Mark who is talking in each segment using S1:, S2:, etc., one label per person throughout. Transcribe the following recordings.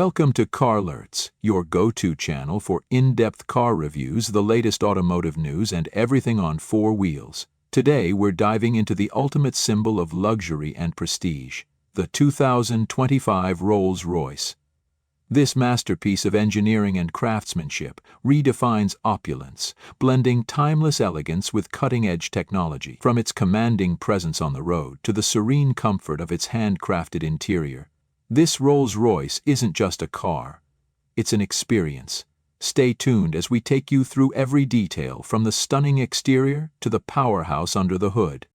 S1: Welcome to Car Alerts, your go-to channel for in-depth car reviews, the latest automotive news, and everything on four wheels. Today we're diving into the ultimate symbol of luxury and prestige, the 2025 Rolls-Royce. This masterpiece of engineering and craftsmanship redefines opulence, blending timeless elegance with cutting-edge technology. From its commanding presence on the road to the serene comfort of its handcrafted interior, this Rolls-Royce isn't just a car, it's an experience. Stay tuned as we take you through every detail, from the stunning exterior to the powerhouse under the hood.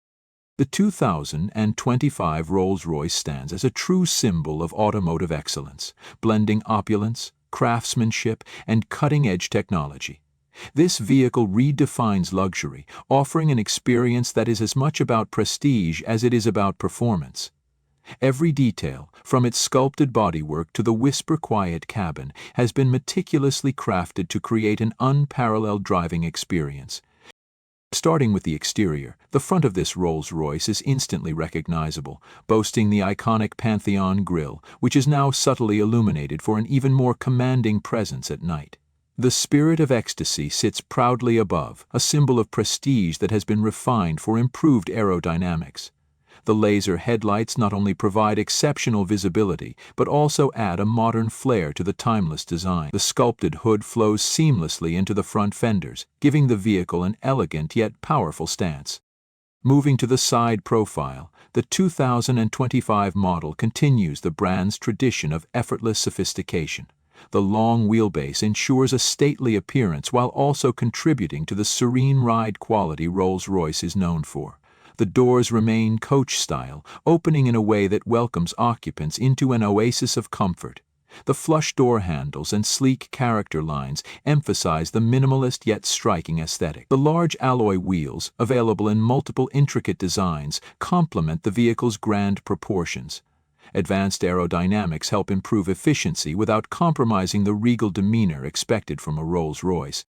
S1: The 2025 Rolls-Royce stands as a true symbol of automotive excellence, blending opulence, craftsmanship, and cutting-edge technology. This vehicle redefines luxury, offering an experience that is as much about prestige as it is about performance. Every detail, from its sculpted bodywork to the whisper-quiet cabin, has been meticulously crafted to create an unparalleled driving experience. Starting with the exterior, the front of this Rolls-Royce is instantly recognizable, boasting the iconic Pantheon grille, which is now subtly illuminated for an even more commanding presence at night. The Spirit of Ecstasy sits proudly above, a symbol of prestige that has been refined for improved aerodynamics. The laser headlights not only provide exceptional visibility, but also add a modern flair to the timeless design. The sculpted hood flows seamlessly into the front fenders, giving the vehicle an elegant yet powerful stance. Moving to the side profile, the 2025 model continues the brand's tradition of effortless sophistication. The long wheelbase ensures a stately appearance while also contributing to the serene ride quality Rolls-Royce is known for. The doors remain coach-style, opening in a way that welcomes occupants into an oasis of comfort. The flush door handles and sleek character lines emphasize the minimalist yet striking aesthetic. The large alloy wheels, available in multiple intricate designs, complement the vehicle's grand proportions. Advanced aerodynamics help improve efficiency without compromising the regal demeanor expected from a Rolls-Royce.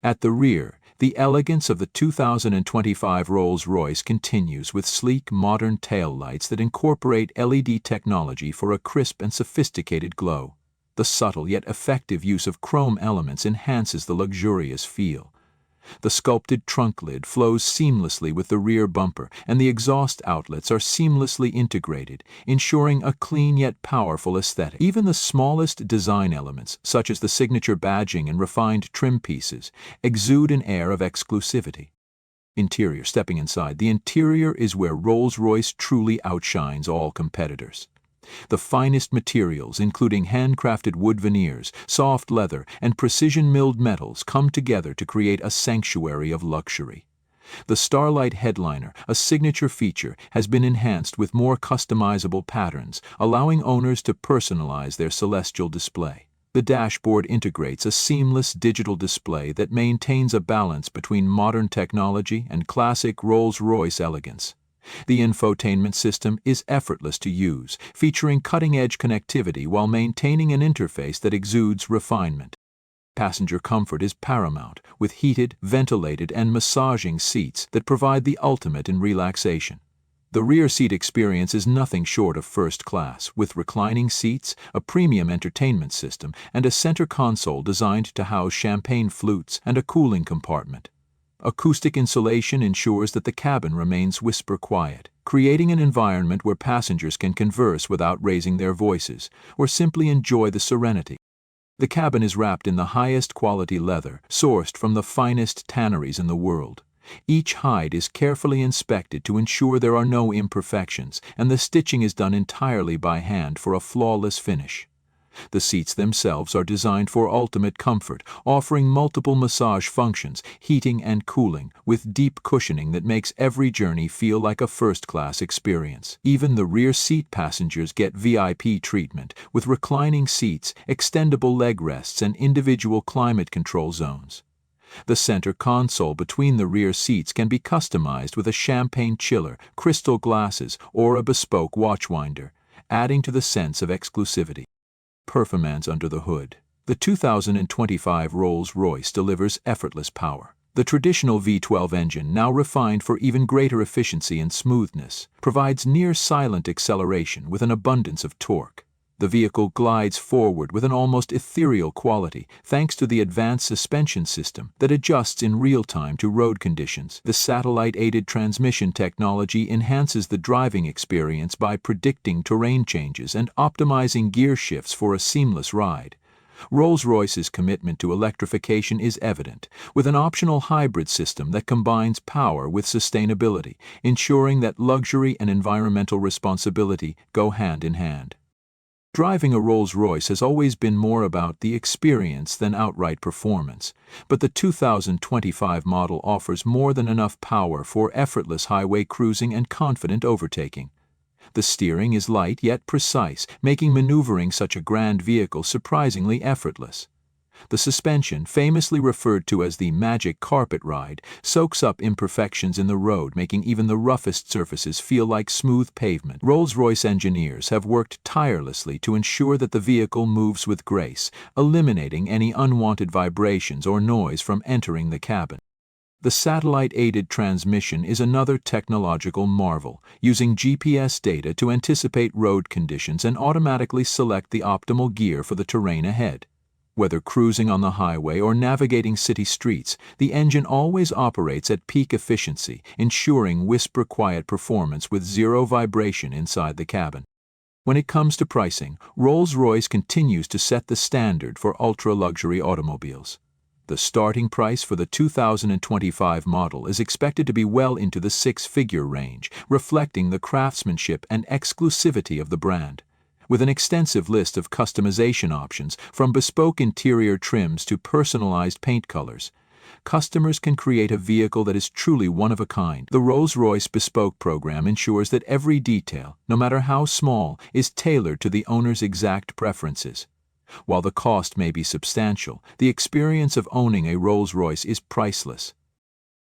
S1: At the rear, the elegance of the 2025 Rolls-Royce continues with sleek, modern taillights that incorporate LED technology for a crisp and sophisticated glow. The subtle yet effective use of chrome elements enhances the luxurious feel. The sculpted trunk lid flows seamlessly with the rear bumper, and the exhaust outlets are seamlessly integrated, ensuring a clean yet powerful aesthetic. Even the smallest design elements, such as the signature badging and refined trim pieces, exude an air of exclusivity. Interior. Stepping inside, the interior is where Rolls-Royce truly outshines all competitors. The finest materials, including handcrafted wood veneers, soft leather, and precision-milled metals, come together to create a sanctuary of luxury. The Starlight Headliner, a signature feature, has been enhanced with more customizable patterns, allowing owners to personalize their celestial display. The dashboard integrates a seamless digital display that maintains a balance between modern technology and classic Rolls-Royce elegance. The infotainment system is effortless to use, featuring cutting-edge connectivity while maintaining an interface that exudes refinement. Passenger comfort is paramount, with heated, ventilated, and massaging seats that provide the ultimate in relaxation. The rear seat experience is nothing short of first class, with reclining seats, a premium entertainment system, and a center console designed to house champagne flutes and a cooling compartment. Acoustic insulation ensures that the cabin remains whisper-quiet, creating an environment where passengers can converse without raising their voices, or simply enjoy the serenity. The cabin is wrapped in the highest quality leather, sourced from the finest tanneries in the world. Each hide is carefully inspected to ensure there are no imperfections, and the stitching is done entirely by hand for a flawless finish. The seats themselves are designed for ultimate comfort, offering multiple massage functions, heating and cooling, with deep cushioning that makes every journey feel like a first-class experience. Even the rear seat passengers get VIP treatment, with reclining seats, extendable leg rests, and individual climate control zones. The center console between the rear seats can be customized with a champagne chiller, crystal glasses, or a bespoke watchwinder, adding to the sense of exclusivity. Performance under the hood. The 2025 Rolls-Royce delivers effortless power. The traditional V12 engine, now refined for even greater efficiency and smoothness, provides near-silent acceleration with an abundance of torque. The vehicle glides forward with an almost ethereal quality thanks to the advanced suspension system that adjusts in real time to road conditions. The satellite-aided transmission technology enhances the driving experience by predicting terrain changes and optimizing gear shifts for a seamless ride. Rolls-Royce's commitment to electrification is evident, with an optional hybrid system that combines power with sustainability, ensuring that luxury and environmental responsibility go hand in hand. Driving a Rolls-Royce has always been more about the experience than outright performance, but the 2025 model offers more than enough power for effortless highway cruising and confident overtaking. The steering is light yet precise, making maneuvering such a grand vehicle surprisingly effortless. The suspension, famously referred to as the magic carpet ride, soaks up imperfections in the road, making even the roughest surfaces feel like smooth pavement. Rolls-Royce engineers have worked tirelessly to ensure that the vehicle moves with grace, eliminating any unwanted vibrations or noise from entering the cabin. The satellite-aided transmission is another technological marvel, using GPS data to anticipate road conditions and automatically select the optimal gear for the terrain ahead. Whether cruising on the highway or navigating city streets, the engine always operates at peak efficiency, ensuring whisper-quiet performance with zero vibration inside the cabin. When it comes to pricing, Rolls-Royce continues to set the standard for ultra-luxury automobiles. The starting price for the 2025 model is expected to be well into the six-figure range, reflecting the craftsmanship and exclusivity of the brand. With an extensive list of customization options, from bespoke interior trims to personalized paint colors, customers can create a vehicle that is truly one of a kind. The Rolls-Royce Bespoke program ensures that every detail, no matter how small, is tailored to the owner's exact preferences. While the cost may be substantial, the experience of owning a Rolls-Royce is priceless.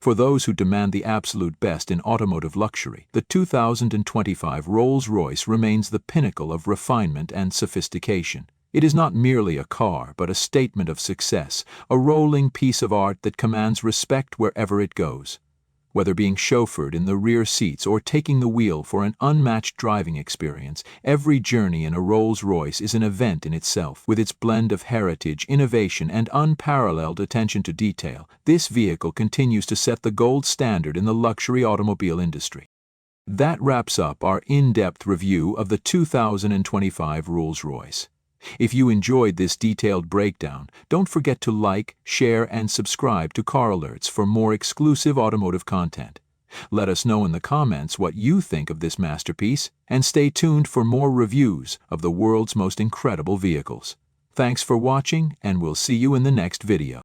S1: For those who demand the absolute best in automotive luxury, the 2025 Rolls-Royce remains the pinnacle of refinement and sophistication. It is not merely a car, but a statement of success, a rolling piece of art that commands respect wherever it goes. Whether being chauffeured in the rear seats or taking the wheel for an unmatched driving experience, every journey in a Rolls-Royce is an event in itself. With its blend of heritage, innovation, and unparalleled attention to detail, this vehicle continues to set the gold standard in the luxury automobile industry. That wraps up our in-depth review of the 2025 Rolls-Royce. If you enjoyed this detailed breakdown, don't forget to like, share, and subscribe to Car Alerts for more exclusive automotive content. Let us know in the comments what you think of this masterpiece, and stay tuned for more reviews of the world's most incredible vehicles. Thanks for watching, and we'll see you in the next video.